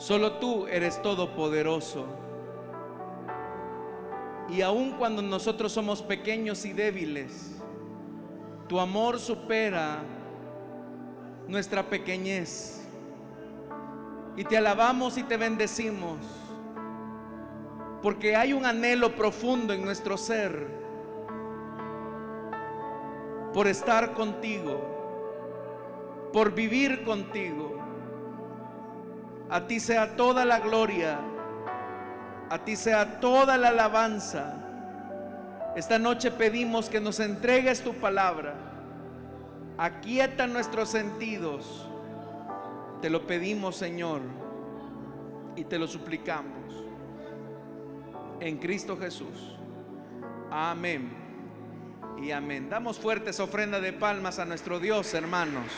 Solo tú eres todopoderoso. Y aun cuando nosotros somos pequeños y débiles, tu amor supera nuestra pequeñez. Y te alabamos y te bendecimos, porque hay un anhelo profundo en nuestro ser por estar contigo, por vivir contigo. A ti sea toda la gloria, a ti sea toda la alabanza. Esta noche pedimos que nos entregues tu palabra. Aquieta nuestros sentidos. Te lo pedimos, Señor, y te lo suplicamos en Cristo Jesús. Amén y amén. Damos fuertes ofrendas de palmas a nuestro Dios, hermanos.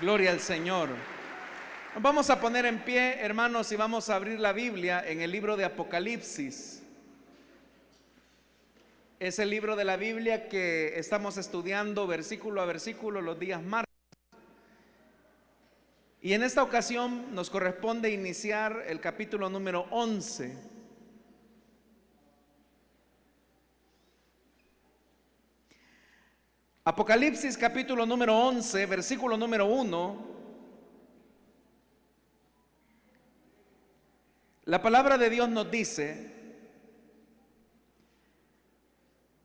Gloria al Señor. Nos vamos a poner en pie, hermanos, y vamos a abrir la Biblia en el libro de Apocalipsis. Es el libro de la Biblia que estamos estudiando versículo a versículo los días martes. Y en esta ocasión nos corresponde iniciar el capítulo número 11. Apocalipsis capítulo número 11, versículo número 1. La palabra de Dios nos dice: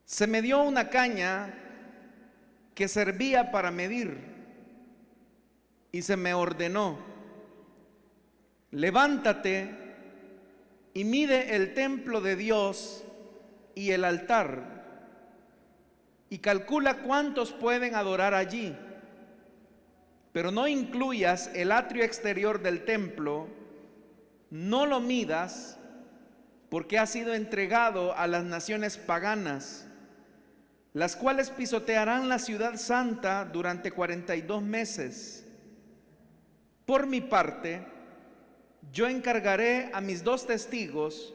se me dio una caña que servía para medir, y se me ordenó: levántate y mide el templo de Dios y el altar, y calcula cuántos pueden adorar allí, pero no incluyas el atrio exterior del templo, no lo midas, porque ha sido entregado a las naciones paganas, las cuales pisotearán la ciudad santa durante 42 meses. Por mi parte, yo encargaré a mis 2 testigos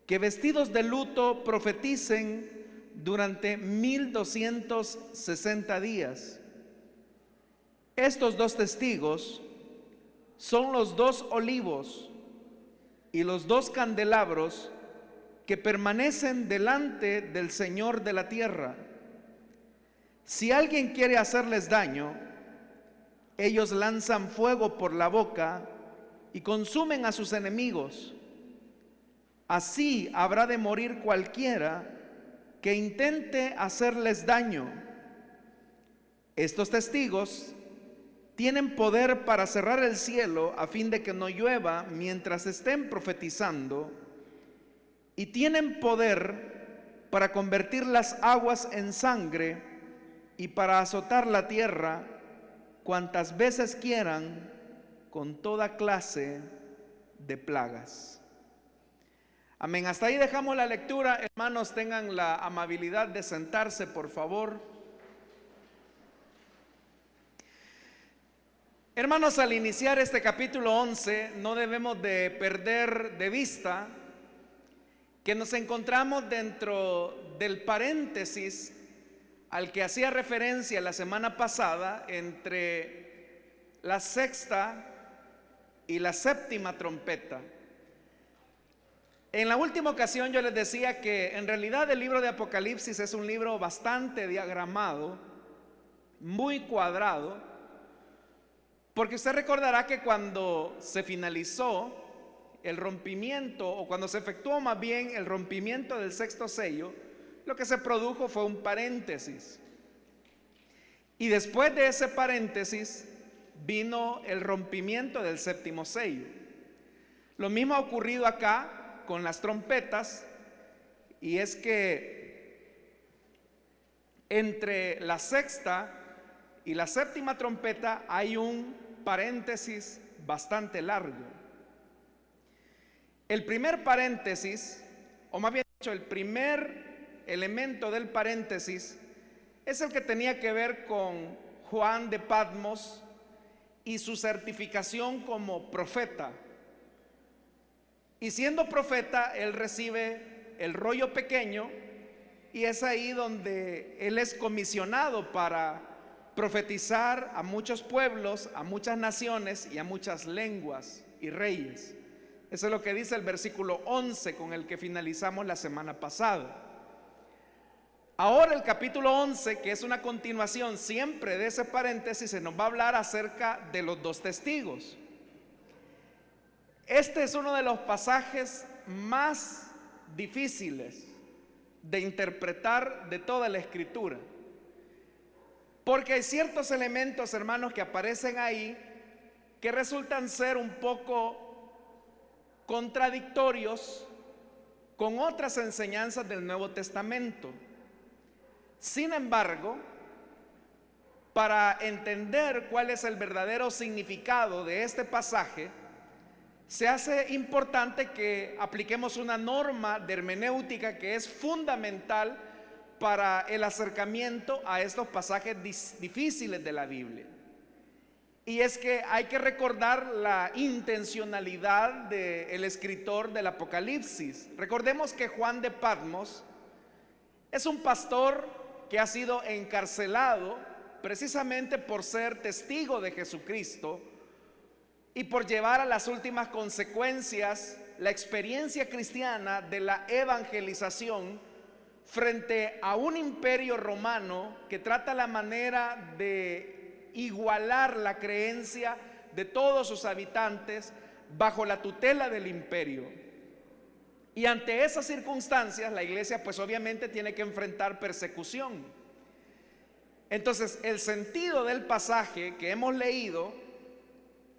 que vestidos de luto profeticen durante 1260 días. Estos 2 testigos son los 2 olivos y los 2 candelabros que permanecen delante del Señor de la tierra. Si alguien quiere hacerles daño, ellos lanzan fuego por la boca y consumen a sus enemigos. Así habrá de morir cualquiera que intente hacerles daño. Estos testigos tienen poder para cerrar el cielo a fin de que no llueva mientras estén profetizando, y tienen poder para convertir las aguas en sangre y para azotar la tierra cuantas veces quieran con toda clase de plagas. Amén. Hasta ahí dejamos la lectura. Hermanos, tengan la amabilidad de sentarse, por favor. Hermanos, al iniciar este capítulo 11, no debemos de perder de vista que nos encontramos dentro del paréntesis al que hacía referencia la semana pasada entre la 6ª y la 7ª trompeta. En la última ocasión yo les decía que en realidad el libro de Apocalipsis es un libro bastante diagramado, muy cuadrado, porque usted recordará que cuando se finalizó el rompimiento, o cuando se efectuó más bien el rompimiento del 6º sello, lo que se produjo fue un paréntesis. Y después de ese paréntesis vino el rompimiento del 7º sello. Lo mismo ha ocurrido acá con las trompetas, y es que entre la 6ª y la 7ª trompeta hay un paréntesis bastante largo. El primer paréntesis, o más bien dicho, el primer elemento del paréntesis es el que tenía que ver con Juan de Patmos y su certificación como profeta. Y siendo profeta, él recibe el rollo pequeño, y es ahí donde él es comisionado para profetizar a muchos pueblos, a muchas naciones y a muchas lenguas y reyes. Eso es lo que dice el versículo 11 con el que finalizamos la semana pasada. Ahora el capítulo 11, que es una continuación siempre de ese paréntesis, se nos va a hablar acerca de los dos testigos. Este es uno de los pasajes más difíciles de interpretar de toda la Escritura, porque hay ciertos elementos, hermanos, que aparecen ahí que resultan ser un poco contradictorios con otras enseñanzas del Nuevo Testamento. Sin embargo, para entender cuál es el verdadero significado de este pasaje, se hace importante que apliquemos una norma de hermenéutica que es fundamental para el acercamiento a estos pasajes difíciles de la Biblia. Y es que hay que recordar la intencionalidad del escritor del Apocalipsis. Recordemos que Juan de Patmos es un pastor que ha sido encarcelado precisamente por ser testigo de Jesucristo y por llevar a las últimas consecuencias la experiencia cristiana de la evangelización frente a un imperio romano que trata la manera de igualar la creencia de todos sus habitantes bajo la tutela del imperio. Y ante esas circunstancias la iglesia pues obviamente tiene que enfrentar persecución. Entonces el sentido del pasaje que hemos leído,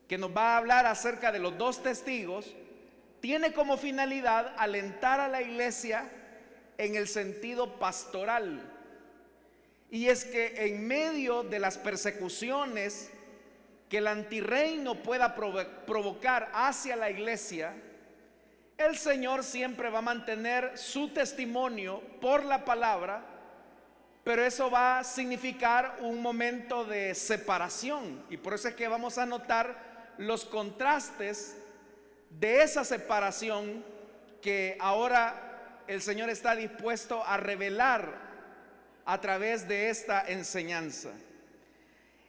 que nos va a hablar acerca de los dos testigos, tiene como finalidad alentar a la iglesia en el sentido pastoral. Y es que en medio de las persecuciones que el antirreino pueda provocar hacia la iglesia, el Señor siempre va a mantener su testimonio por la palabra, pero eso va a significar un momento de separación. Y por eso es que vamos a notar los contrastes de esa separación que ahora el Señor está dispuesto a revelar a través de esta enseñanza.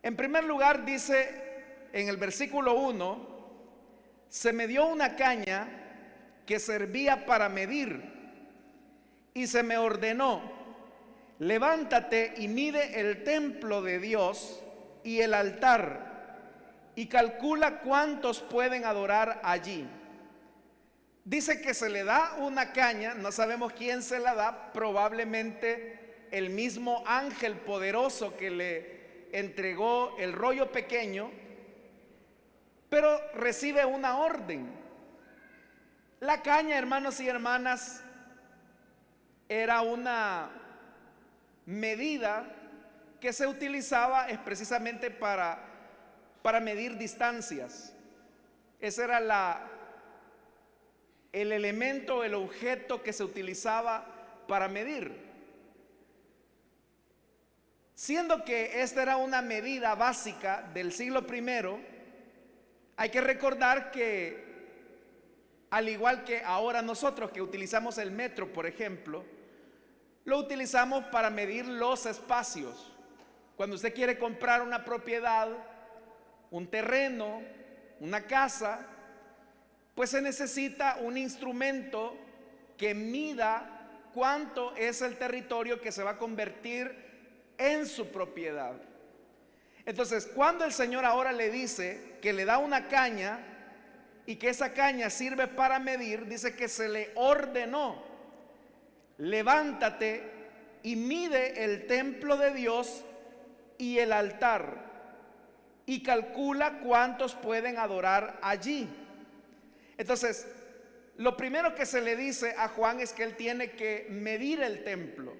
En primer lugar dice en el versículo 1: se me dio una caña que servía para medir y se me ordenó: levántate y mide el templo de Dios y el altar y calcula cuántos pueden adorar allí. Dice que se le da una caña, no sabemos quién se la da, probablemente el mismo ángel poderoso que le entregó el rollo pequeño, pero recibe una orden. La caña, hermanos y hermanas, era una medida que se utilizaba precisamente para medir distancias. Ese era el elemento, el objeto que se utilizaba para medir. Siendo que esta era una medida básica del siglo I, hay que recordar que, al igual que ahora nosotros que utilizamos el metro, por ejemplo, lo utilizamos para medir los espacios. Cuando usted quiere comprar una propiedad, un terreno, una casa, pues se necesita un instrumento que mida cuánto es el territorio que se va a convertir en su propiedad. Entonces, cuando el Señor ahora le dice que le da una caña y que esa caña sirve para medir, dice que se le ordenó: levántate y mide el templo de Dios y el altar y calcula cuántos pueden adorar allí. Entonces, lo primero que se le dice a Juan es que él tiene que medir el templo.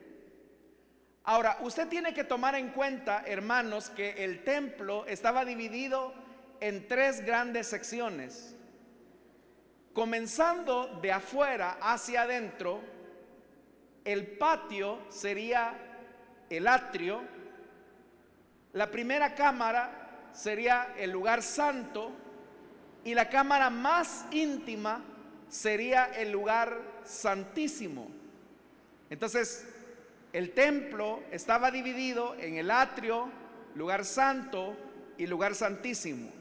Ahora, usted tiene que tomar en cuenta, hermanos, que el templo estaba dividido en tres grandes secciones. Comenzando de afuera hacia adentro, el patio sería el atrio, la primera cámara sería el lugar santo y la cámara más íntima sería el lugar santísimo. Entonces, el templo estaba dividido en el atrio, lugar santo y lugar santísimo.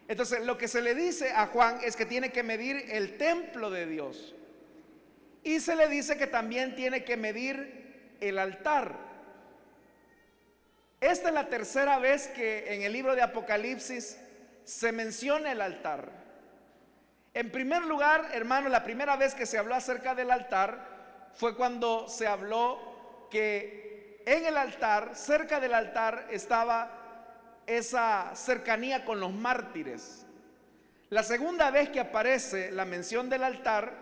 Entonces, lo que se le dice a Juan es que tiene que medir el templo de Dios. Y se le dice que también tiene que medir el altar. Esta es la tercera vez que en el libro de Apocalipsis se menciona el altar. En primer lugar, hermanos, la primera vez que se habló acerca del altar fue cuando se habló que en el altar, cerca del altar, estaba esa cercanía con los mártires. La segunda vez que aparece la mención del altar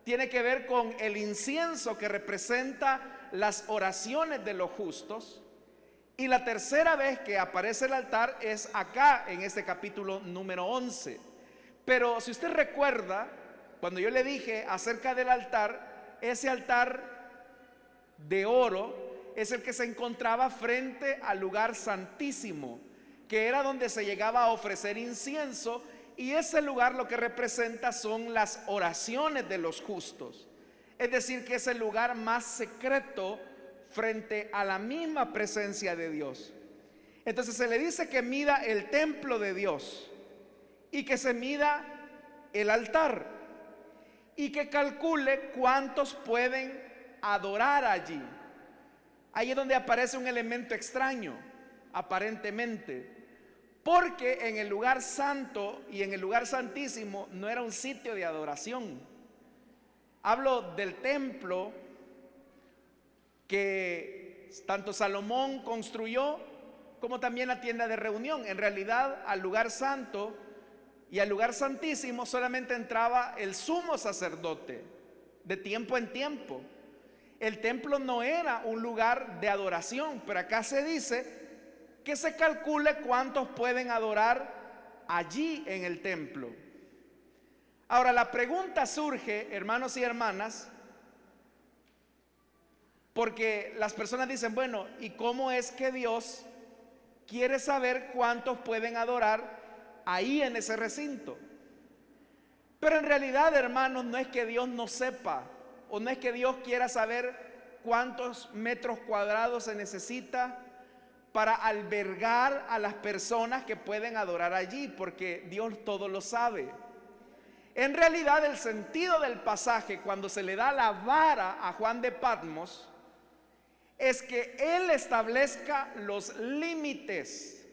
tiene que ver con el incienso que representa las oraciones de los justos. Y la tercera vez que aparece el altar es acá en este capítulo número 11. Pero si usted recuerda, cuando yo le dije acerca del altar, ese altar de oro es el que se encontraba frente al lugar santísimo, que era donde se llegaba a ofrecer incienso, y ese lugar lo que representa son las oraciones de los justos. Es decir, que es el lugar más secreto frente a la misma presencia de Dios. Entonces se le dice que mida el templo de Dios y que se mida el altar y que calcule cuántos pueden adorar allí. Ahí es donde aparece un elemento extraño, aparentemente, porque en el lugar santo y en el lugar santísimo no era un sitio de adoración. Hablo del templo que tanto Salomón construyó como también la tienda de reunión. En realidad, al lugar santo y al lugar santísimo solamente entraba el sumo sacerdote de tiempo en tiempo. El templo no era un lugar de adoración, pero acá se dice que se calcule cuántos pueden adorar allí en el templo. Ahora, la pregunta surge, hermanos y hermanas, porque las personas dicen, bueno, ¿y cómo es que Dios quiere saber cuántos pueden adorar ahí en ese recinto? Pero en realidad, hermanos, no es que Dios no sepa, o no es que Dios quiera saber cuántos metros cuadrados se necesita para albergar a las personas que pueden adorar allí, porque Dios todo lo sabe. En realidad, el sentido del pasaje, cuando se le da la vara a Juan de Patmos, es que él establezca los límites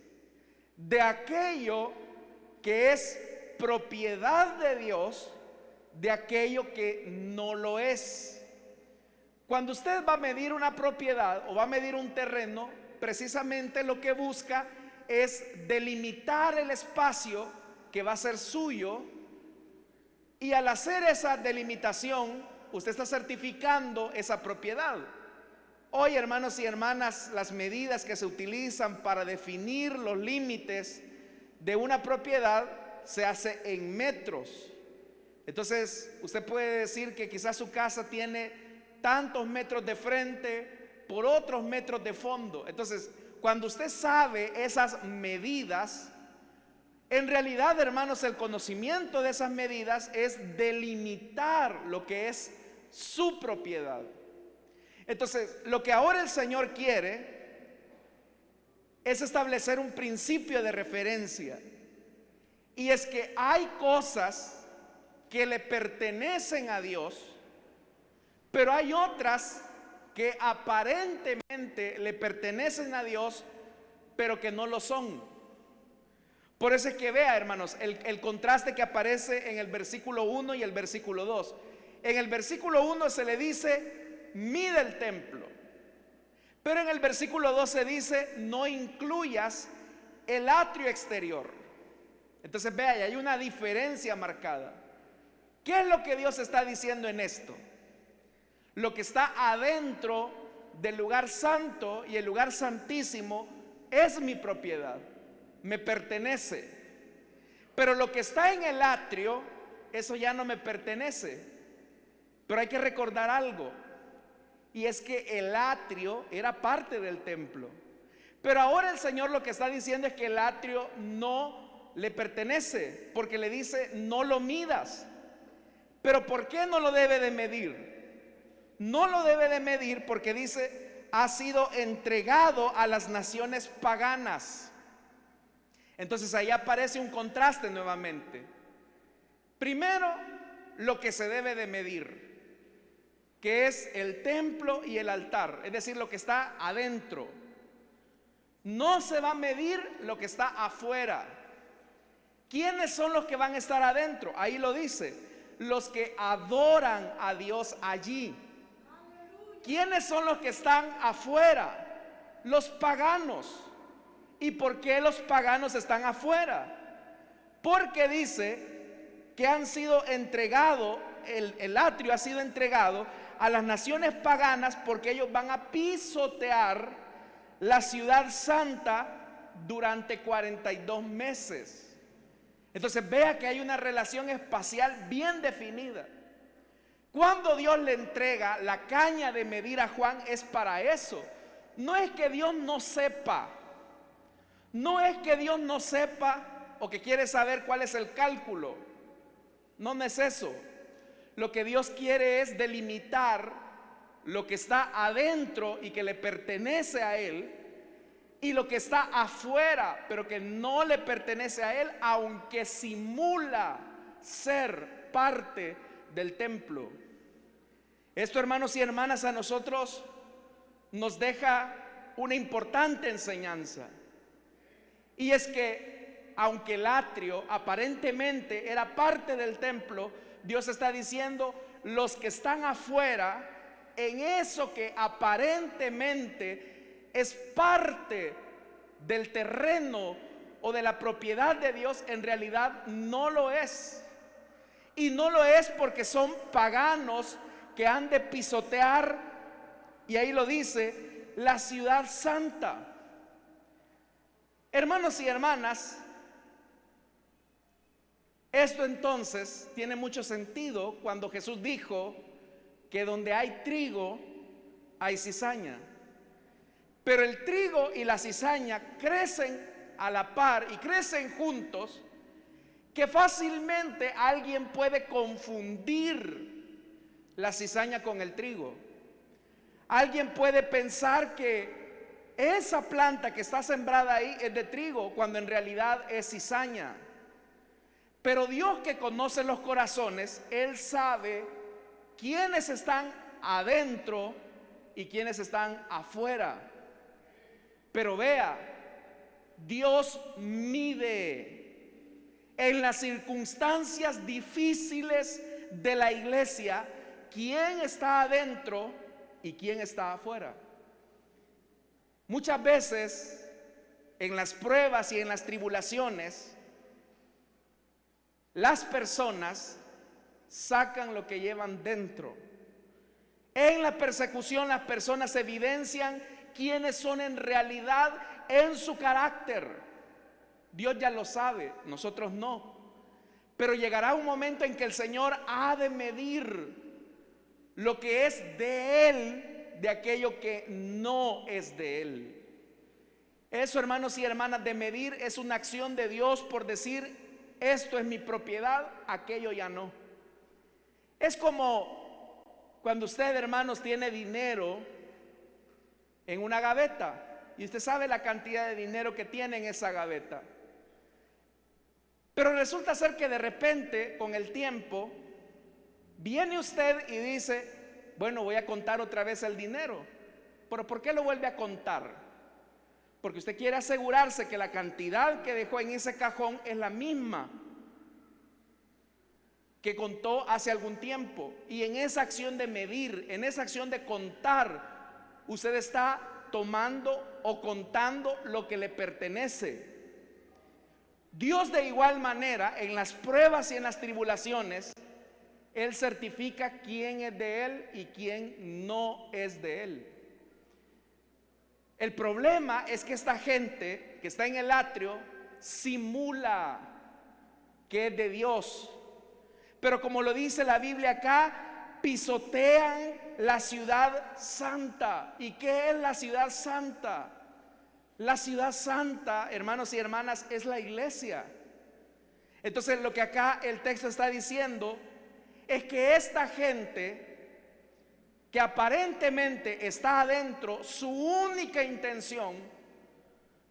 de aquello que es propiedad de Dios, de aquello que no lo es. Cuando usted va a medir una propiedad o va a medir un terreno, precisamente lo que busca es delimitar el espacio que va a ser suyo, y al hacer esa delimitación, usted está certificando esa propiedad. Hoy, hermanos y hermanas, las medidas que se utilizan para definir los límites de una propiedad se hace en metros. Entonces, usted puede decir que quizás su casa tiene tantos metros de frente por otros metros de fondo. Entonces, cuando usted sabe esas medidas, en realidad, hermanos, el conocimiento de esas medidas es delimitar lo que es su propiedad. Entonces, lo que ahora el Señor quiere es establecer un principio de referencia. Y es que hay cosas que le pertenecen a Dios, pero hay otras que aparentemente le pertenecen a Dios, pero que no lo son. Por eso es que vea, hermanos, el contraste que aparece en el versículo 1 y el versículo 2. En el versículo 1 se le dice: mide el templo. Pero en el versículo 12 dice: no incluyas el atrio exterior. Entonces vea, hay una diferencia marcada. ¿Qué es lo que Dios está diciendo en esto? Lo que está adentro del lugar santo y el lugar santísimo es mi propiedad, me pertenece. Pero lo que está en el atrio, eso ya no me pertenece. Pero hay que recordar algo, y es que el atrio era parte del templo. Pero ahora el Señor lo que está diciendo es que el atrio no le pertenece, porque le dice: no lo midas. Pero ¿por qué no lo debe de medir? No lo debe de medir porque dice: ha sido entregado a las naciones paganas. Entonces ahí aparece un contraste nuevamente. Primero, lo que se debe de medir, que es el templo y el altar, es decir, lo que está adentro. No se va a medir lo que está afuera. ¿Quiénes son los que van a estar adentro? Ahí lo dice, los que adoran a Dios allí. ¿Quiénes son los que están afuera? Los paganos. ¿Y por qué los paganos están afuera? Porque dice que han sido entregados, el atrio ha sido entregado a las naciones paganas, porque ellos van a pisotear la ciudad santa durante 42 meses. Entonces vea que hay una relación espacial bien definida. Cuando Dios le entrega la caña de medir a Juan, es para eso. No es que Dios no sepa. No es que Dios no sepa o que quiere saber cuál es el cálculo. No es eso. Lo que Dios quiere es delimitar lo que está adentro y que le pertenece a Él, y lo que está afuera pero que no le pertenece a Él, aunque simula ser parte del templo. Esto, hermanos y hermanas, a nosotros nos deja una importante enseñanza. Y es que aunque el atrio aparentemente era parte del templo, Dios está diciendo, los que están afuera, en eso que aparentemente es parte del terreno o de la propiedad de Dios, en realidad no lo es. Y no lo es porque son paganos que han de pisotear, y ahí lo dice, la ciudad santa. Hermanos y hermanas, esto entonces tiene mucho sentido cuando Jesús dijo que donde hay trigo hay cizaña. Pero el trigo y la cizaña crecen a la par y crecen juntos, que fácilmente alguien puede confundir la cizaña con el trigo. Alguien puede pensar que esa planta que está sembrada ahí es de trigo, cuando en realidad es cizaña. Pero Dios, que conoce los corazones, Él sabe quiénes están adentro y quiénes están afuera. Pero vea, Dios mide en las circunstancias difíciles de la iglesia quién está adentro y quién está afuera. Muchas veces en las pruebas y en las tribulaciones, las personas sacan lo que llevan dentro. En la persecución las personas evidencian quiénes son en realidad en su carácter. Dios ya lo sabe, nosotros no. Pero llegará un momento en que el Señor ha de medir lo que es de Él de aquello que no es de Él. Eso, hermanos y hermanas, de medir es una acción de Dios por decir, esto es mi propiedad, aquello ya no. Es como cuando usted, hermanos, tiene dinero en una gaveta y usted sabe la cantidad de dinero que tiene en esa gaveta. Pero resulta ser que de repente, con el tiempo, viene usted y dice, bueno, voy a contar otra vez el dinero. ¿Pero por qué lo vuelve a contar? Porque usted quiere asegurarse que la cantidad que dejó en ese cajón es la misma que contó hace algún tiempo. Y en esa acción de medir, en esa acción de contar, usted está tomando o contando lo que le pertenece. Dios, de igual manera, en las pruebas y en las tribulaciones, Él certifica quién es de Él y quién no es de Él. El problema es que esta gente que está en el atrio simula que es de Dios. Pero como lo dice la Biblia acá, pisotean la ciudad santa. ¿Y qué es la ciudad santa? La ciudad santa, hermanos y hermanas, es la iglesia. Entonces lo que acá el texto está diciendo es que esta gente que aparentemente está adentro, su única intención,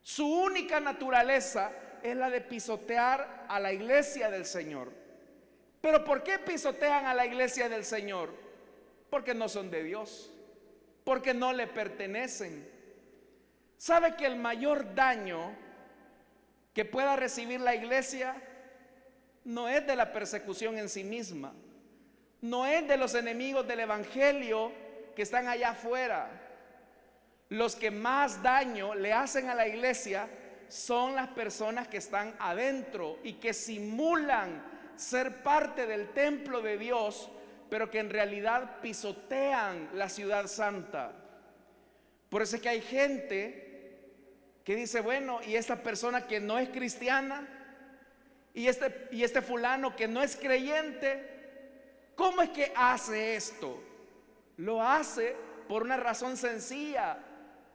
su única naturaleza es la de pisotear a la iglesia del Señor. ¿Pero por qué pisotean a la iglesia del Señor? Porque no son de Dios, porque no le pertenecen. ¿Sabe que el mayor daño que pueda recibir la iglesia no es de la persecución en sí misma, no es de los enemigos del evangelio que están allá afuera? Los que más daño le hacen a la iglesia son las personas que están adentro y que simulan ser parte del templo de Dios, pero que en realidad pisotean la ciudad santa. Por eso es que hay gente que dice, bueno, y esta persona que no es cristiana, y este fulano que no es creyente, ¿cómo es que hace esto? Lo hace por una razón sencilla,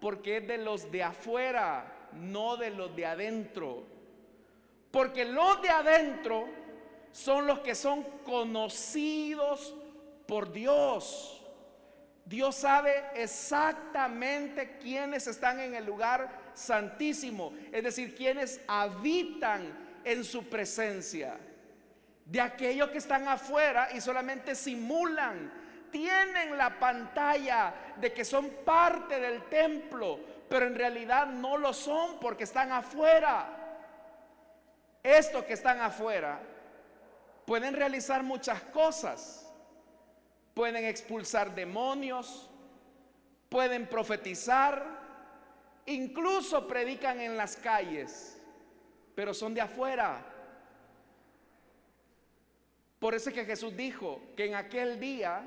porque es de los de afuera, no de los de adentro. Porque los de adentro son los que son conocidos por Dios. Dios sabe exactamente quiénes están en el lugar santísimo, es decir, quienes habitan en su presencia. De aquellos que están afuera y solamente simulan, tienen la pantalla de que son parte del templo, pero en realidad no lo son porque están afuera. Estos que están afuera pueden realizar muchas cosas. Pueden expulsar demonios, pueden profetizar, incluso predican en las calles, pero son de afuera. Por eso es que Jesús dijo que en aquel día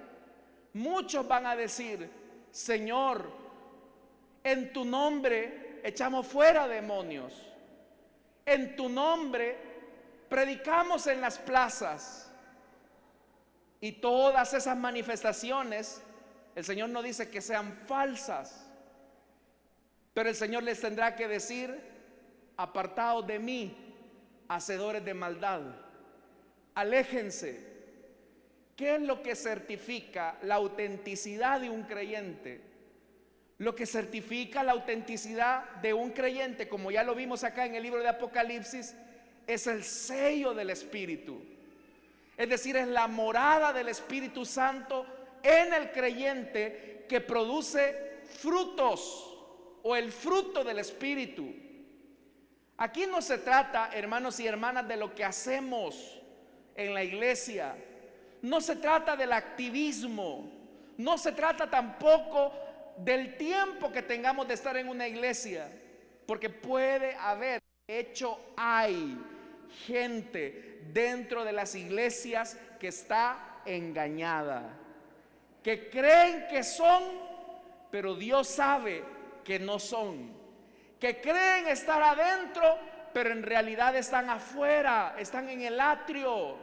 muchos van a decir, Señor, en tu nombre echamos fuera demonios, en tu nombre predicamos en las plazas. Y todas esas manifestaciones, el Señor no dice que sean falsas, pero el Señor les tendrá que decir, apartaos de mí, hacedores de maldad, aléjense. ¿Qué es lo que certifica la autenticidad de un creyente? Lo que certifica la autenticidad de un creyente, como ya lo vimos acá en el libro de Apocalipsis, es el sello del Espíritu. Es decir, es la morada del Espíritu Santo en el creyente que produce frutos o el fruto del Espíritu. Aquí no se trata, hermanos y hermanas, de lo que hacemos en la iglesia. No se trata del activismo. No se trata tampoco del tiempo que tengamos de estar en una iglesia. Porque puede haber, de hecho hay gente dentro de las iglesias que está engañada, que creen que son, pero Dios sabe que no son, que creen estar adentro, pero en realidad están afuera, están en el atrio.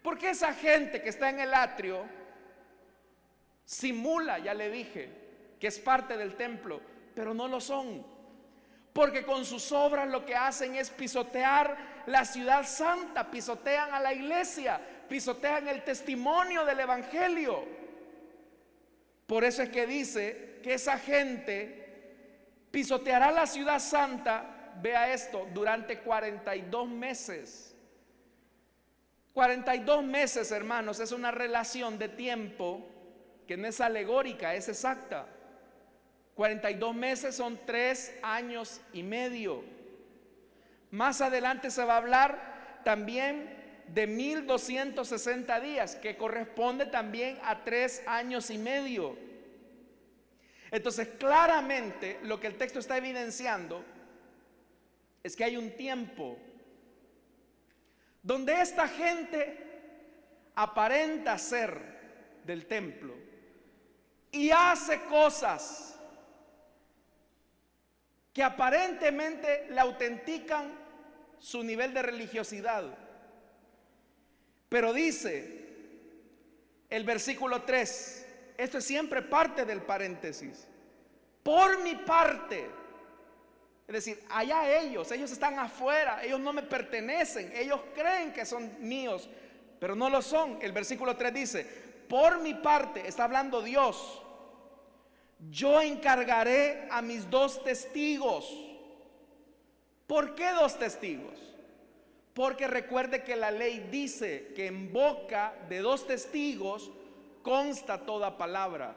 Porque esa gente que está en el atrio simula, ya le dije, que es parte del templo, pero no lo son. Porque con sus obras lo que hacen es pisotear la ciudad santa, pisotean a la iglesia, pisotean el testimonio del evangelio. Por eso es que dice que esa gente pisoteará la ciudad santa, vea esto, durante 42 meses. 42 meses, hermanos, es una relación de tiempo que no es alegórica, es exacta. 42 meses son 3 años y medio. Más adelante se va a hablar también de 1260 días, que corresponde también a 3 años y medio. Entonces, claramente lo que el texto está evidenciando es que hay un tiempo donde esta gente aparenta ser del templo y hace cosas que aparentemente le autentican su nivel de religiosidad. Pero dice el versículo 3, esto es siempre parte del paréntesis, por mi parte, es decir, allá ellos están afuera, ellos no me pertenecen, ellos creen que son míos, pero no lo son. El versículo 3 dice, por mi parte, está hablando Dios, yo encargaré a mis 2 testigos. ¿Por qué 2 testigos? Porque recuerde que la ley dice que en boca de 2 testigos consta toda palabra.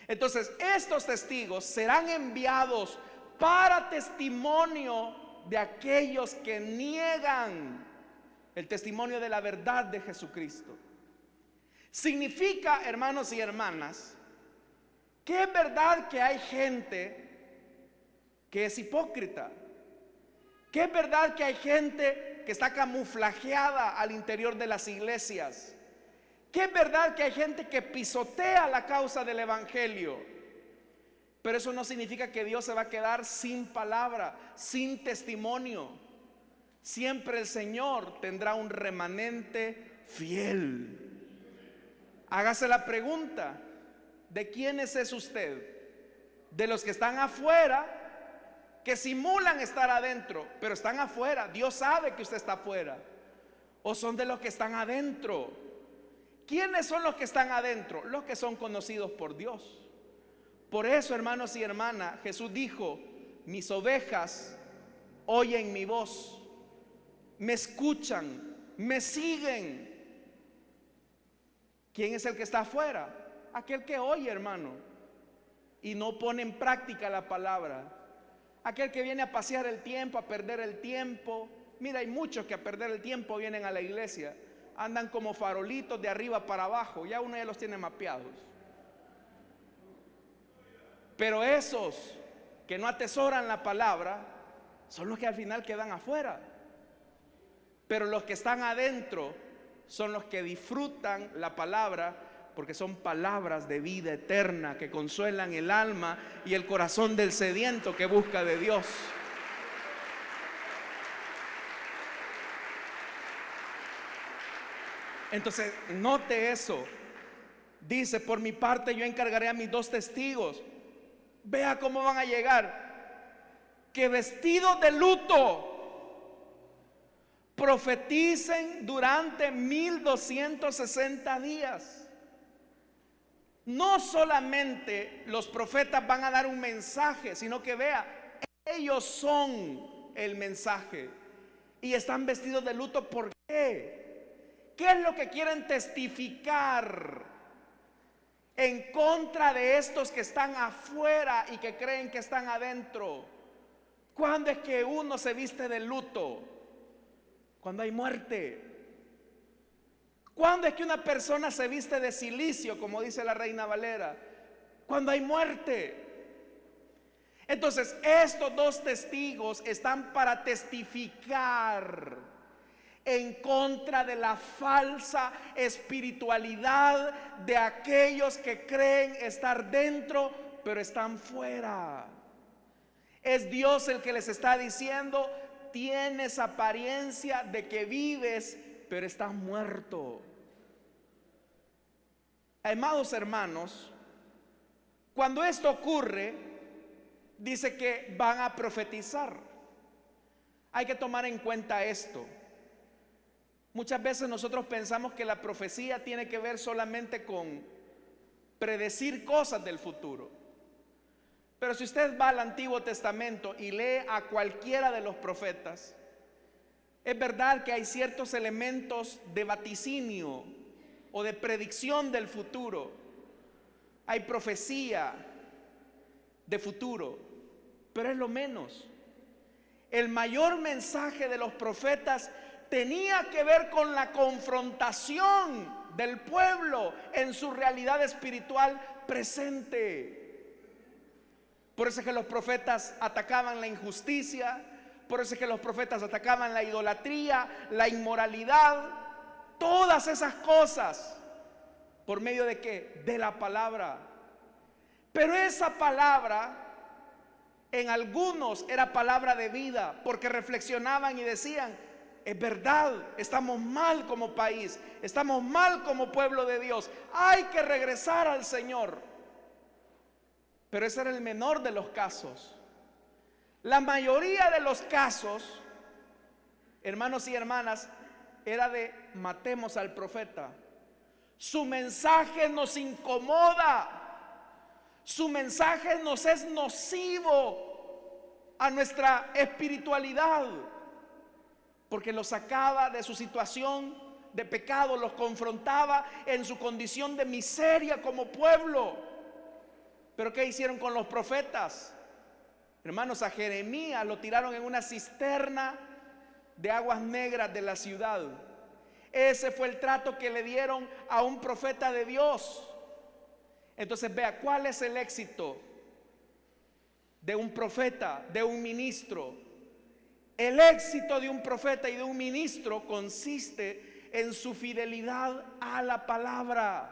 Entonces, estos testigos serán enviados para testimonio de aquellos que niegan el testimonio de la verdad de Jesucristo. Significa, hermanos y hermanas, que es verdad que hay gente que es hipócrita, que es verdad que hay gente que está camuflajeada al interior de las iglesias, que es verdad que hay gente que pisotea la causa del evangelio, pero eso no significa que Dios se va a quedar sin palabra, sin testimonio. Siempre el Señor tendrá un remanente fiel. Hágase la pregunta: ¿de quiénes es usted? ¿De los que están afuera, que simulan estar adentro, pero están afuera? Dios sabe que usted está afuera. ¿O son de los que están adentro? ¿Quiénes son los que están adentro? Los que son conocidos por Dios. Por eso, hermanos y hermanas, Jesús dijo: mis ovejas oyen mi voz, me escuchan, me siguen. ¿Quién es el que está afuera? Aquel que oye, hermano, y no pone en práctica la palabra. Aquel que viene a pasear el tiempo, a perder el tiempo. Mira, hay muchos que a perder el tiempo vienen a la iglesia. Andan como farolitos de arriba para abajo. Ya uno ya los tiene mapeados. Pero esos que no atesoran la palabra son los que al final quedan afuera. Pero los que están adentro son los que disfrutan la palabra, porque son palabras de vida eterna que consuelan el alma y el corazón del sediento que busca de Dios. Entonces, note eso. Dice: por mi parte yo encargaré a mis 2 testigos. Vea cómo van a llegar, que vestidos de luto profeticen durante 1260 días. No solamente los profetas van a dar un mensaje, sino que vea, ellos son el mensaje y están vestidos de luto. ¿Por qué? ¿Qué es lo que quieren testificar en contra de estos que están afuera y que creen que están adentro? ¿Cuándo es que uno se viste de luto? Cuando hay muerte. ¿Cuándo es que una persona se viste de cilicio, como dice la Reina Valera? Cuando hay muerte. Entonces, estos 2 testigos están para testificar en contra de la falsa espiritualidad de aquellos que creen estar dentro, pero están fuera. Es Dios el que les está diciendo: tienes apariencia de que vives, pero estás muerto. Amados hermanos, cuando esto ocurre, dice que van a profetizar. Hay que tomar en cuenta esto. Muchas veces nosotros pensamos que la profecía tiene que ver solamente con predecir cosas del futuro. Pero si usted va al Antiguo Testamento y lee a cualquiera de los profetas, es verdad que hay ciertos elementos de vaticinio o de predicción del futuro. Hay profecía de futuro, pero es lo menos. El mayor mensaje de los profetas tenía que ver con la confrontación del pueblo en su realidad espiritual presente. Por eso es que los profetas atacaban la injusticia, por eso es que los profetas atacaban la idolatría, la inmoralidad, todas esas cosas. ¿Por medio de qué? De la palabra. Pero esa palabra en algunos era palabra de vida, porque reflexionaban y decían: es verdad, estamos mal como país, estamos mal como pueblo de Dios, hay que regresar al Señor. Pero ese era el menor de los casos. La mayoría de los casos, hermanos y hermanas, era de: matemos al profeta. Su mensaje nos incomoda. Su mensaje nos es nocivo a nuestra espiritualidad, porque los sacaba de su situación de pecado, los confrontaba en su condición de miseria como pueblo. Pero ¿qué hicieron con los profetas? Hermanos, a Jeremías lo tiraron en una cisterna de aguas negras de la ciudad. Ese fue el trato que le dieron a un profeta de Dios. Entonces vea, ¿cuál es el éxito de un profeta, de un ministro? El éxito de un profeta y de un ministro consiste en su fidelidad a la palabra.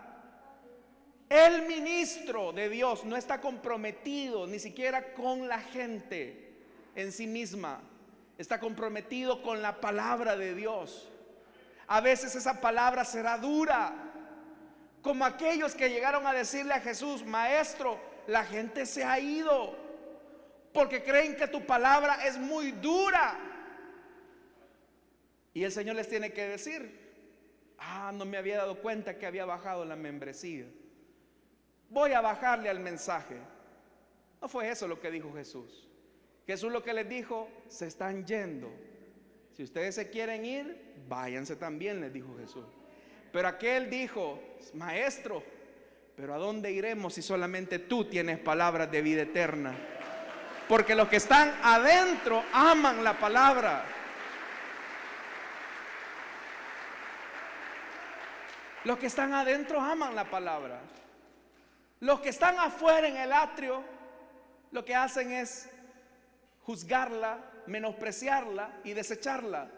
El ministro de Dios no está comprometido ni siquiera con la gente en sí misma. Está comprometido con la palabra de Dios. A veces esa palabra será dura, como aquellos que llegaron a decirle a Jesús: Maestro, la gente se ha ido porque creen que tu palabra es muy dura. Y el Señor les tiene que decir: no me había dado cuenta que había bajado la membresía. Voy a bajarle al mensaje. No fue eso lo que dijo Jesús. Jesús lo que les dijo: se están yendo. Si ustedes se quieren ir, váyanse también, les dijo Jesús. Pero aquel dijo: Maestro, pero ¿a dónde iremos si solamente tú tienes palabras de vida eterna? Porque los que están adentro aman la palabra. Los que están adentro aman la palabra. Los que están afuera en el atrio, lo que hacen es juzgarla, menospreciarla y desecharla.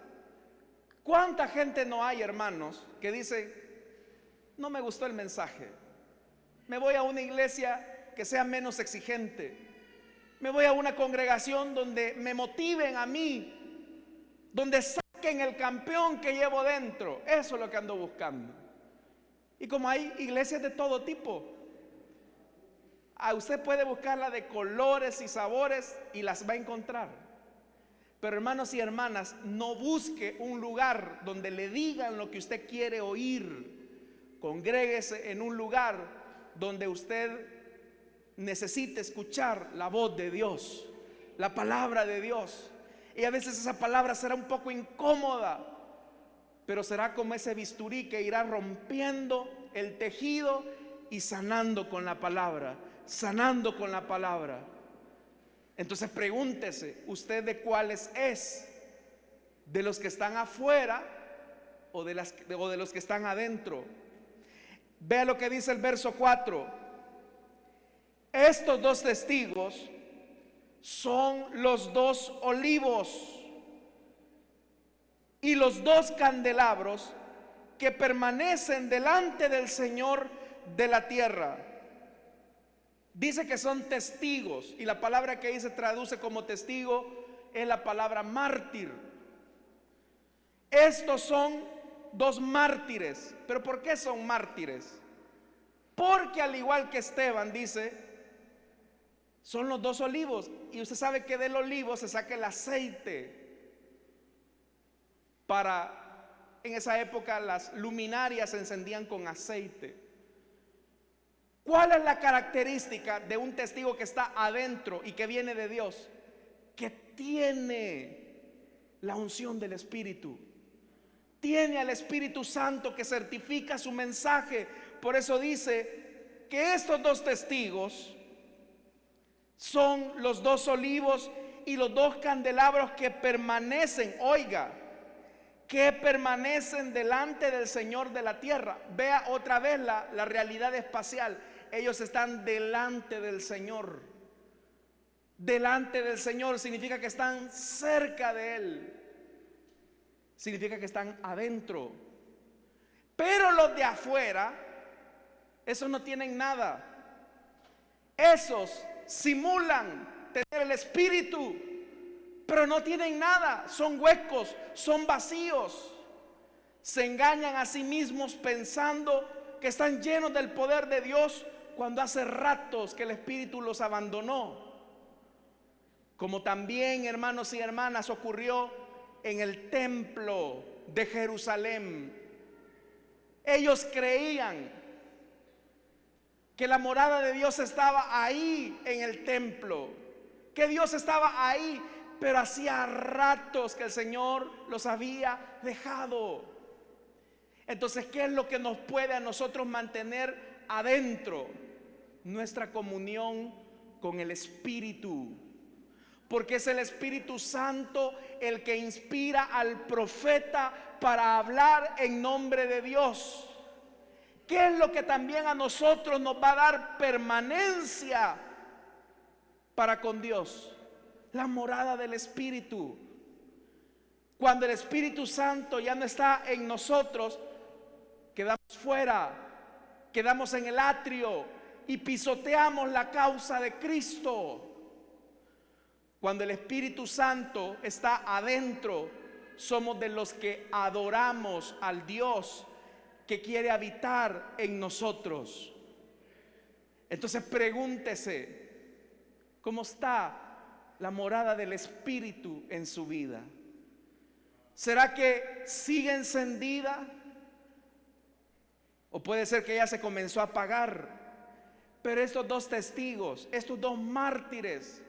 ¿Cuánta gente no hay, hermanos, que dice: no me gustó el mensaje, me voy a una iglesia que sea menos exigente, me voy a una congregación donde me motiven a mí, donde saquen el campeón que llevo dentro? Eso es lo que ando buscando. Y como hay iglesias de todo tipo, usted puede buscarla de colores y sabores y las va a encontrar. Pero hermanos y hermanas, no busque un lugar donde le digan lo que usted quiere oír. Congréguese en un lugar donde usted necesite escuchar la voz de Dios, la palabra de Dios. Y a veces esa palabra será un poco incómoda, pero será como ese bisturí que irá rompiendo el tejido y sanando con la palabra, sanando con la palabra. Entonces pregúntese, ¿usted de cuáles es? ¿De los que están afuera o de los que están adentro? Vea lo que dice el verso 4. Estos dos testigos son los dos olivos y los dos candelabros que permanecen delante del Señor de la tierra. Dice que son testigos, y la palabra que ahí se traduce como testigo es la palabra mártir. Estos son dos mártires. ¿Pero por qué son mártires? Porque al igual que Esteban, dice, son los dos olivos. Y usted sabe que del olivo se saca el aceite. En esa época las luminarias se encendían con aceite. ¿Cuál es la característica de un testigo que está adentro y que viene de Dios? Que tiene la unción del Espíritu. Tiene al Espíritu Santo que certifica su mensaje. Por eso dice que estos dos testigos son los dos olivos y los dos candelabros que permanecen, oiga, que permanecen delante del Señor de la tierra. Vea otra vez la realidad espacial. Ellos están delante del Señor. Delante del Señor significa que están cerca de Él. Significa que están adentro. Pero los de afuera, esos no tienen nada. Esos simulan tener el Espíritu, pero no tienen nada. Son huecos, son vacíos. Se engañan a sí mismos pensando que están llenos del poder de Dios, cuando hace ratos que el Espíritu los abandonó. Como también, hermanos y hermanas, ocurrió en el templo de Jerusalén. Ellos creían que la morada de Dios estaba ahí en el templo, que Dios estaba ahí, pero hacía ratos que el Señor los había dejado. Entonces, ¿qué es lo que nos puede a nosotros mantener adentro? Nuestra comunión con el Espíritu. Porque es el Espíritu Santo el que inspira al profeta para hablar en nombre de Dios. ¿Qué es lo que también a nosotros nos va a dar permanencia para con Dios? La morada del Espíritu. Cuando el Espíritu Santo ya no está en nosotros, quedamos fuera, quedamos en el atrio y pisoteamos la causa de Cristo. Cuando el Espíritu Santo está adentro, somos de los que adoramos al Dios que quiere habitar en nosotros. Entonces pregúntese, ¿cómo está la morada del Espíritu en su vida? ¿Será que sigue encendida? O puede ser que ya se comenzó a apagar. Pero estos dos testigos, estos dos mártires,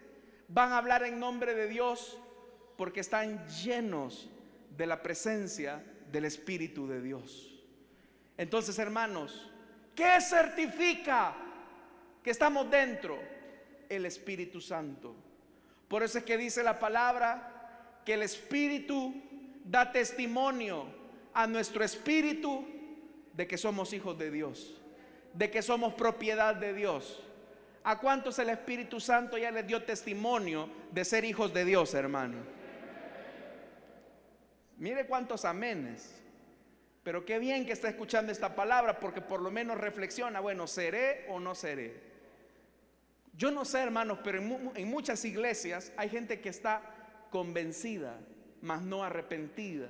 van a hablar en nombre de Dios porque están llenos de la presencia del Espíritu de Dios. Entonces, hermanos, ¿qué certifica que estamos dentro? El Espíritu Santo. Por eso es que dice la palabra que el Espíritu da testimonio a nuestro espíritu de que somos hijos de Dios, de que somos propiedad de Dios. ¿A cuántos el Espíritu Santo ya les dio testimonio de ser hijos de Dios, hermano? Mire cuántos amenes. Pero qué bien que está escuchando esta palabra, porque por lo menos reflexiona, bueno, ¿seré o no seré? Yo no sé, hermanos, pero en muchas iglesias hay gente que está convencida, mas no arrepentida.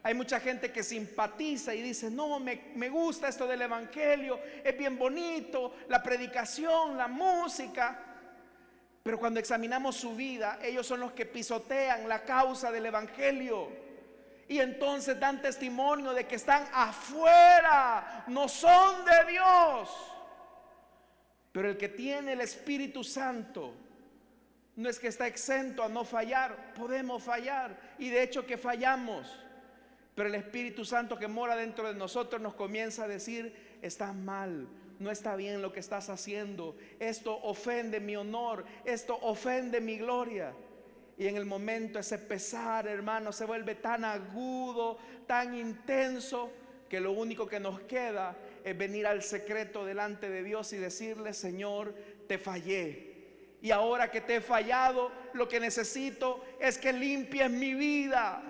Hay mucha gente que simpatiza y dice, no, me gusta esto del evangelio, es bien bonito, la predicación, la música. Pero cuando examinamos su vida, ellos son los que pisotean la causa del evangelio. Y entonces dan testimonio de que están afuera, no son de Dios. Pero el que tiene el Espíritu Santo no es que está exento a no fallar. Podemos fallar, y de hecho que fallamos. Pero el Espíritu Santo que mora dentro de nosotros nos comienza a decir, estás mal, no está bien lo que estás haciendo, esto ofende mi honor, esto ofende mi gloria. Y en el momento ese pesar, hermano, se vuelve tan agudo, tan intenso, que lo único que nos queda es venir al secreto delante de Dios y decirle, Señor, te fallé. Y ahora que te he fallado, lo que necesito es que limpies mi vida.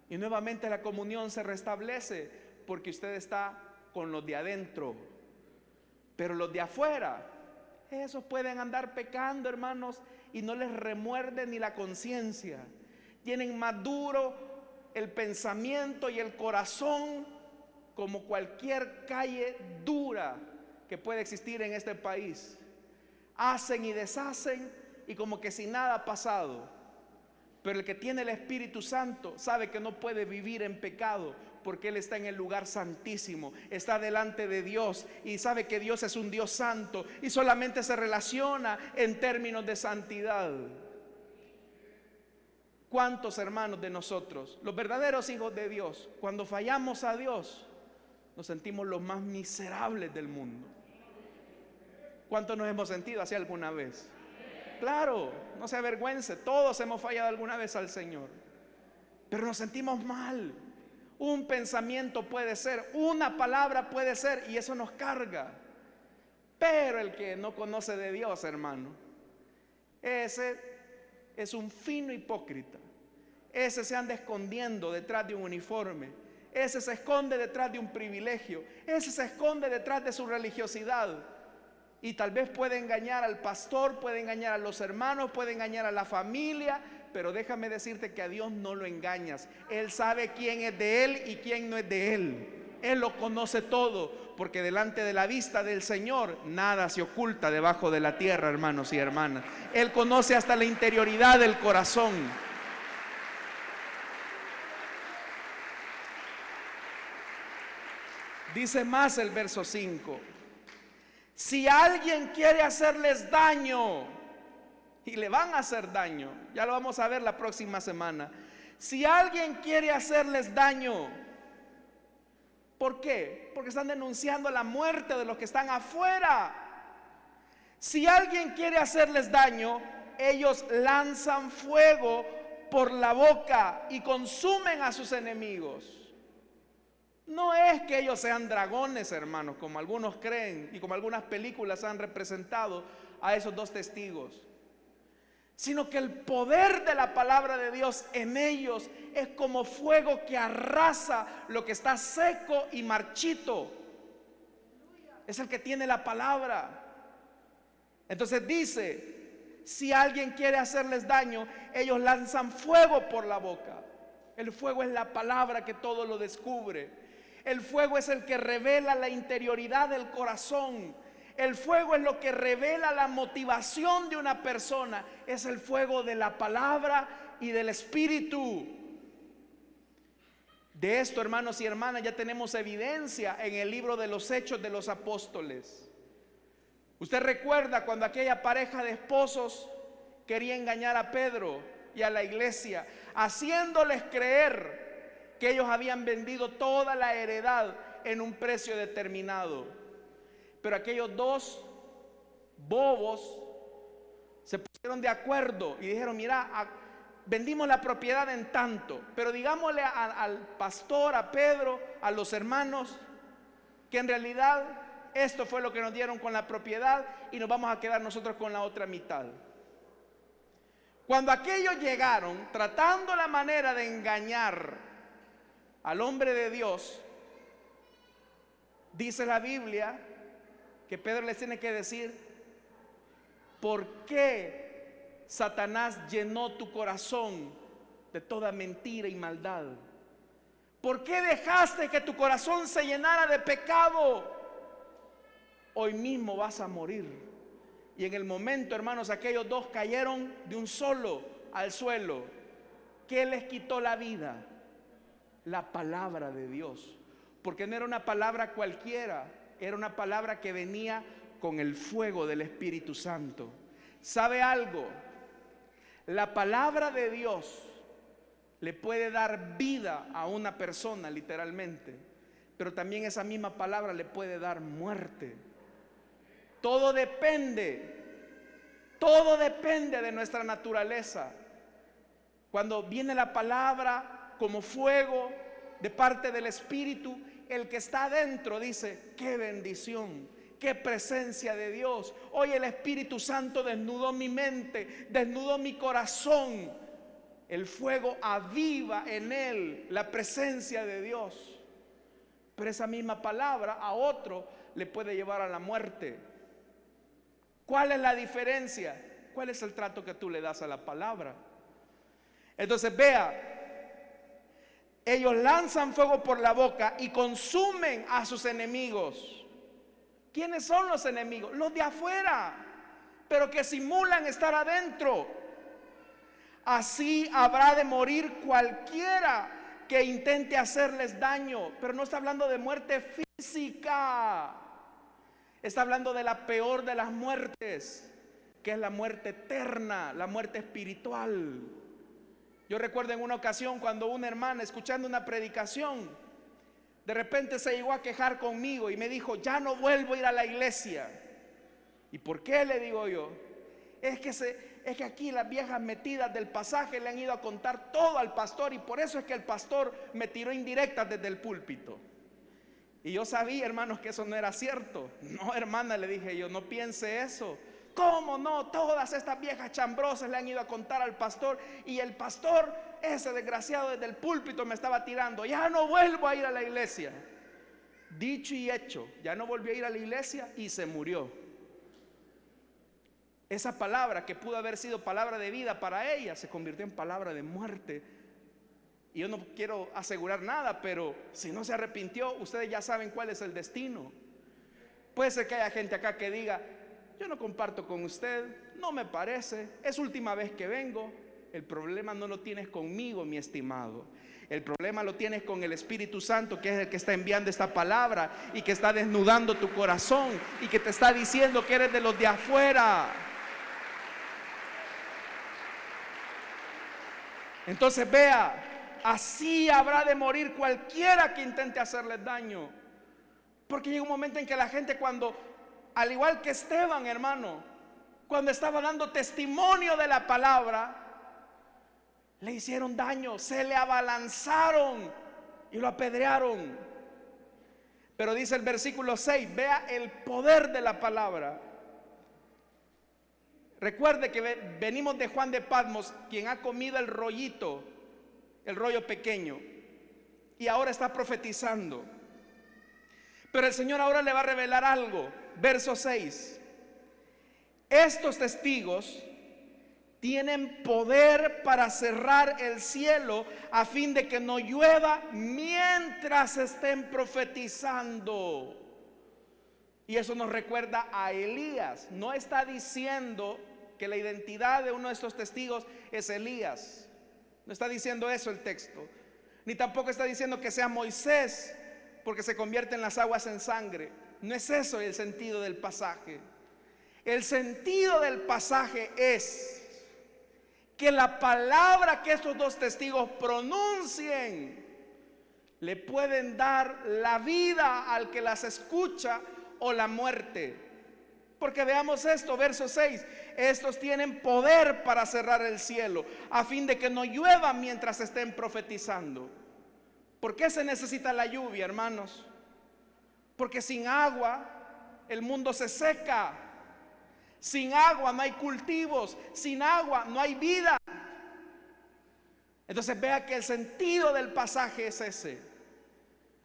Y nuevamente la comunión se restablece, porque usted está con los de adentro. Pero los de afuera, esos pueden andar pecando, hermanos, y no les remuerde ni la conciencia. Tienen más duro el pensamiento y el corazón como cualquier calle dura que puede existir en este país. Hacen y deshacen y como que si nada ha pasado. Pero el que tiene el Espíritu Santo sabe que no puede vivir en pecado, porque Él está en el lugar santísimo, está delante de Dios y sabe que Dios es un Dios santo y solamente se relaciona en términos de santidad. ¿Cuántos hermanos de nosotros, los verdaderos hijos de Dios, cuando fallamos a Dios, nos sentimos los más miserables del mundo? ¿Cuántos nos hemos sentido así alguna vez? Claro, no se avergüence, todos hemos fallado alguna vez al Señor, pero nos sentimos mal. Un pensamiento puede ser, una palabra puede ser, y eso nos carga. Pero el que no conoce de Dios, hermano, ese es un fino hipócrita. Ese se anda escondiendo detrás de un uniforme. Ese se esconde detrás de un privilegio. Ese se esconde detrás de su religiosidad. Y tal vez puede engañar al pastor, puede engañar a los hermanos, puede engañar a la familia, pero déjame decirte que a Dios no lo engañas. Él sabe quién es de Él y quién no es de Él. Él lo conoce todo, porque delante de la vista del Señor nada se oculta debajo de la tierra, hermanos y hermanas. Él conoce hasta la interioridad del corazón. Dice más el verso 5. Si alguien quiere hacerles daño, y le van a hacer daño, ya lo vamos a ver la próxima semana. Si alguien quiere hacerles daño, ¿por qué? Porque están denunciando la muerte de los que están afuera. Si alguien quiere hacerles daño, ellos lanzan fuego por la boca y consumen a sus enemigos. No es que ellos sean dragones, hermanos, como algunos creen y como algunas películas han representado a esos dos testigos, sino que el poder de la palabra de Dios en ellos es como fuego que arrasa lo que está seco y marchito. Es el que tiene la palabra. Entonces dice, si alguien quiere hacerles daño, ellos lanzan fuego por la boca. El fuego es la palabra que todo lo descubre. El fuego es el que revela la interioridad del corazón. El fuego es lo que revela la motivación de una persona. Es el fuego de la palabra y del Espíritu. De esto, hermanos y hermanas, ya tenemos evidencia en el libro de los Hechos de los Apóstoles. Usted recuerda cuando aquella pareja de esposos quería engañar a Pedro y a la iglesia, haciéndoles creer que ellos habían vendido toda la heredad en un precio determinado. Pero aquellos dos bobos se pusieron de acuerdo y dijeron, mira, vendimos la propiedad en tanto, pero digámosle al pastor, a Pedro, a los hermanos, que en realidad esto fue lo que nos dieron con la propiedad y nos vamos a quedar nosotros con la otra mitad. Cuando aquellos llegaron tratando la manera de engañar al hombre de Dios, dice la Biblia que Pedro les tiene que decir, ¿por qué Satanás llenó tu corazón de toda mentira y maldad? ¿Por qué dejaste que tu corazón se llenara de pecado? Hoy mismo vas a morir. Y en el momento, hermanos, aquellos dos cayeron de un solo al suelo. ¿Qué les quitó la vida? La palabra de Dios. Porque no era una palabra cualquiera, era una palabra que venía con el fuego del Espíritu Santo. ¿Sabe algo? La palabra de Dios le puede dar vida a una persona, literalmente, pero también esa misma palabra le puede dar muerte. Todo depende de nuestra naturaleza. Cuando viene la palabra como fuego de parte del Espíritu, el que está adentro dice, qué bendición, qué presencia de Dios. Hoy el Espíritu Santo desnudó mi mente, desnudó mi corazón. El fuego aviva en él la presencia de Dios. Pero esa misma palabra a otro le puede llevar a la muerte. ¿Cuál es la diferencia? ¿Cuál es el trato que tú le das a la palabra? Entonces vea, ellos lanzan fuego por la boca y consumen a sus enemigos. ¿Quiénes son los enemigos? Los de afuera, pero que simulan estar adentro. Así habrá de morir cualquiera que intente hacerles daño. Pero no está hablando de muerte física. Está hablando de la peor de las muertes, que es la muerte eterna, la muerte espiritual. Yo recuerdo en una ocasión cuando una hermana, escuchando una predicación, de repente se llegó a quejar conmigo y me dijo, ya no vuelvo a ir a la iglesia. ¿Y por qué? Le digo yo. Es que aquí las viejas metidas del pasaje le han ido a contar todo al pastor y por eso es que el pastor me tiró indirectas desde el púlpito. Y yo sabía, hermanos, que eso no era cierto. No, hermana, le dije yo, no piense eso. ¿Cómo no? Todas estas viejas chambrosas le han ido a contar al pastor y el pastor, ese desgraciado desde el púlpito me estaba tirando. Ya no vuelvo a ir a la iglesia. Dicho y hecho, ya no volvió a ir a la iglesia y se murió. Esa palabra que pudo haber sido palabra de vida para ella se convirtió en palabra de muerte. Y yo no quiero asegurar nada, pero si no se arrepintió, ustedes ya saben cuál es el destino. Puede ser que haya gente acá que diga, yo no comparto con usted, no me parece, es última vez que vengo. El problema no lo tienes conmigo, mi estimado. El problema lo tienes con el Espíritu Santo, que es el que está enviando esta palabra y que está desnudando tu corazón y que te está diciendo que eres de los de afuera. Entonces vea, así habrá de morir cualquiera que intente hacerles daño. Porque llega un momento en que la gente, cuando, al igual que Esteban, hermano, cuando estaba dando testimonio de la palabra, le hicieron daño, se le abalanzaron y lo apedrearon. Pero dice el versículo 6, vea el poder de la palabra. Recuerde que venimos de Juan de Patmos, quien ha comido el rollito, el rollo pequeño, y ahora está profetizando. Pero el Señor ahora le va a revelar algo. Verso 6. Estos testigos tienen poder para cerrar el cielo a fin de que no llueva mientras estén profetizando. Y eso nos recuerda a Elías. No está diciendo que la identidad de uno de estos testigos es Elías. No está diciendo eso el texto. Ni tampoco está diciendo que sea Moisés, porque se convierten las aguas en sangre. No es eso el sentido del pasaje. El sentido del pasaje es que la palabra que estos dos testigos pronuncien le pueden dar la vida al que las escucha o la muerte. Porque veamos esto, verso 6. Estos tienen poder para cerrar el cielo a fin de que no llueva mientras estén profetizando. ¿Por qué se necesita la lluvia, hermanos? Porque sin agua el mundo se seca. Sin agua no hay cultivos, sin agua no hay vida. Entonces vea que el sentido del pasaje es ese.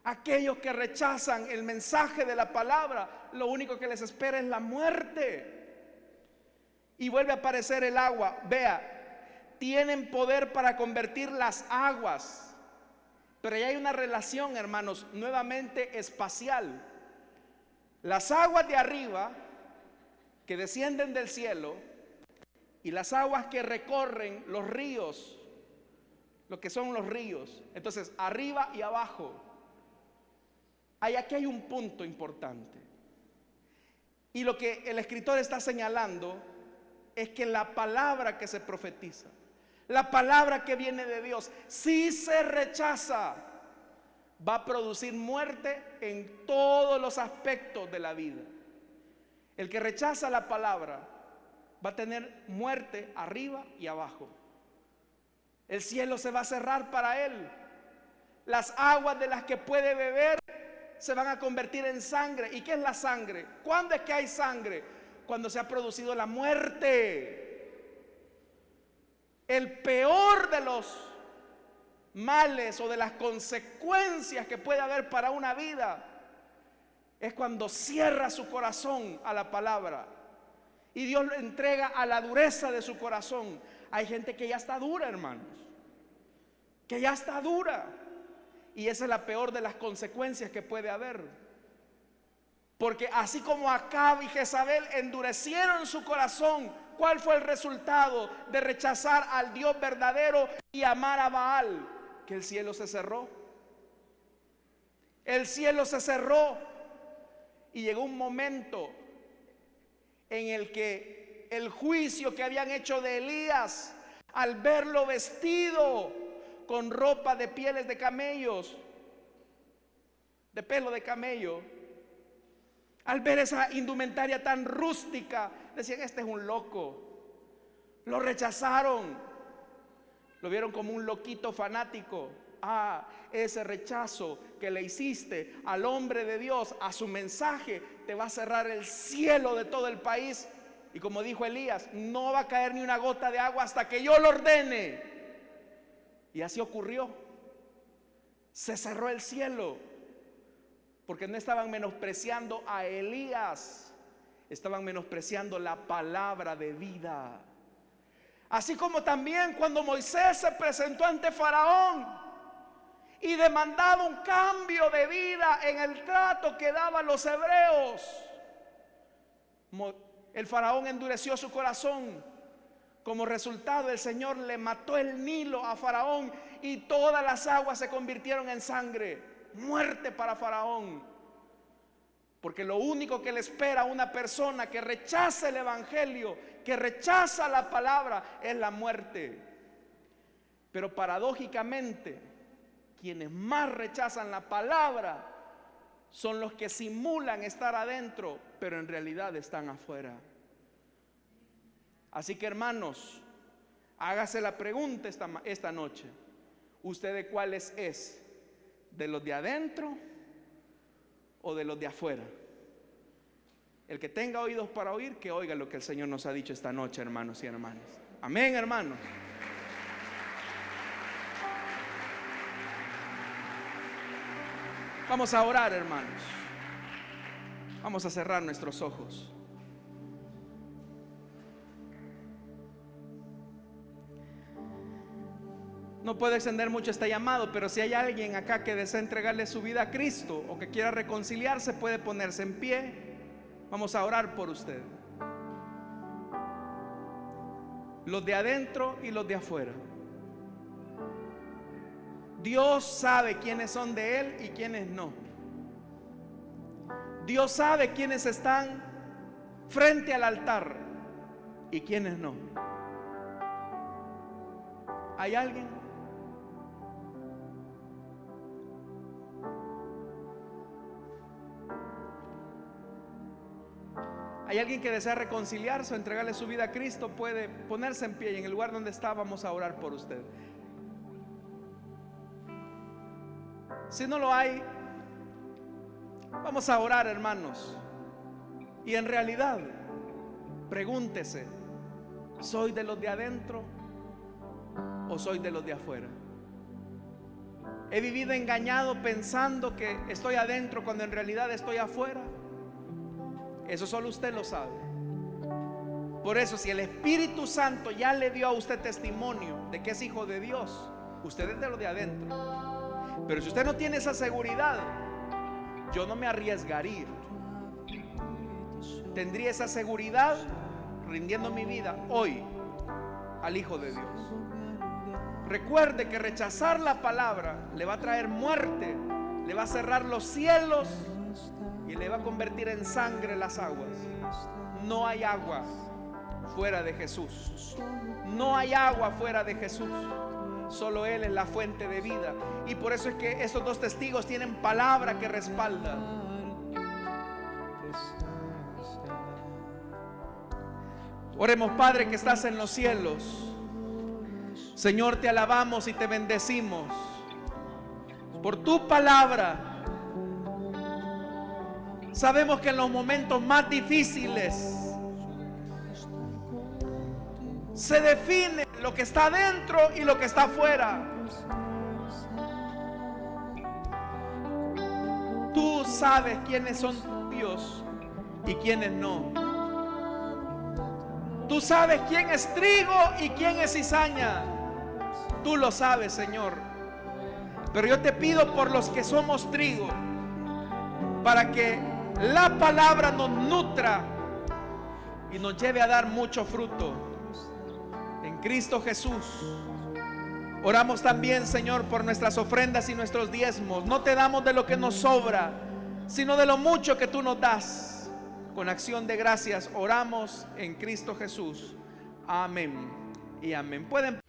Aquellos que rechazan el mensaje de la palabra, lo único que les espera es la muerte. Y vuelve a aparecer el agua. Vea, tienen poder para convertir las aguas. Pero ya hay una relación, hermanos, nuevamente espacial. Las aguas de arriba que descienden del cielo y las aguas que recorren los ríos, lo que son los ríos. Entonces, arriba y abajo. Aquí hay un punto importante. Y lo que el escritor está señalando es que la palabra que se profetiza, la palabra que viene de Dios, si se rechaza, va a producir muerte en todos los aspectos de la vida. El que rechaza la palabra va a tener muerte arriba y abajo. El cielo se va a cerrar para él. Las aguas de las que puede beber se van a convertir en sangre. ¿Y qué es la sangre? ¿Cuándo es que hay sangre? Cuando se ha producido la muerte. El peor de los males o de las consecuencias que puede haber para una vida es cuando cierra su corazón a la palabra y Dios lo entrega a la dureza de su corazón. Hay gente que ya está dura, hermanos, que ya está dura, y esa es la peor de las consecuencias que puede haber. Porque así como Acab y Jezabel endurecieron su corazón, ¿cuál fue el resultado de rechazar al Dios verdadero y amar a Baal? Que el cielo se cerró. El cielo se cerró. Y llegó un momento en el que el juicio que habían hecho de Elías, al verlo vestido con ropa de pieles de camellos, de pelo de camello, al ver esa indumentaria tan rústica, decían: este es un loco. Lo rechazaron, lo vieron como un loquito fanático. Ese rechazo que le hiciste al hombre de Dios, a su mensaje, te va a cerrar el cielo de todo el país. Y como dijo Elías, no va a caer ni una gota de agua hasta que yo lo ordene. Y así ocurrió. Se cerró el cielo, porque no estaban menospreciando a Elías, estaban menospreciando la palabra de vida. Así como también cuando Moisés se presentó ante Faraón y demandaba un cambio de vida en el trato que daban los hebreos, el faraón endureció su corazón. Como resultado, el Señor le mató el Nilo a Faraón y todas las aguas se convirtieron en sangre. Muerte para Faraón. Porque lo único que le espera a una persona que rechaza el evangelio, que rechaza la palabra, es la muerte. Pero paradójicamente, quienes más rechazan la palabra son los que simulan estar adentro, pero en realidad están afuera. Así que, hermanos, hágase la pregunta esta noche: ¿usted de cuáles es? ¿De los de adentro o de los de afuera? El que tenga oídos para oír, que oiga lo que el Señor nos ha dicho esta noche, hermanos y hermanas. Amén, hermanos. Vamos a orar, hermanos. Vamos a cerrar nuestros ojos. No puedo extender mucho este llamado, pero si hay alguien acá que desea entregarle su vida a Cristo o que quiera reconciliarse, puede ponerse en pie. Vamos a orar por usted. Los de adentro y los de afuera. Dios sabe quiénes son de Él y quiénes no. Dios sabe quiénes están frente al altar y quiénes no. ¿Hay alguien? ¿Hay alguien que desea reconciliarse o entregarle su vida a Cristo? Puede ponerse en pie y en el lugar donde está vamos a orar por usted. Si no lo hay, vamos a orar, hermanos. Y en realidad, pregúntese: ¿soy de los de adentro o soy de los de afuera? ¿He vivido engañado pensando que estoy adentro cuando en realidad estoy afuera? Eso solo usted lo sabe. Por eso, si el Espíritu Santo ya le dio a usted testimonio de que es hijo de Dios, usted es de lo de adentro. Pero si usted no tiene esa seguridad, yo no me arriesgaría. Tendría esa seguridad rindiendo mi vida hoy al Hijo de Dios. Recuerde que rechazar la palabra le va a traer muerte, le va a cerrar los cielos y le va a convertir en sangre las aguas. No hay agua fuera de Jesús. No hay agua fuera de Jesús. Solo Él es la fuente de vida. Y por eso es que esos dos testigos tienen palabra que respalda. Oremos. Padre que estás en los cielos, Señor, te alabamos y te bendecimos por tu palabra. Sabemos que en los momentos más difíciles se define lo que está dentro y lo que está afuera. Tú sabes quiénes son tuyos y quiénes no. Tú sabes quién es trigo y quién es cizaña. Tú lo sabes, Señor. Pero yo te pido por los que somos trigo, para que la palabra nos nutra y nos lleve a dar mucho fruto. En Cristo Jesús. Oramos también, Señor, por nuestras ofrendas y nuestros diezmos. No te damos de lo que nos sobra, sino de lo mucho que tú nos das. Con acción de gracias oramos en Cristo Jesús. Amén y amén. Pueden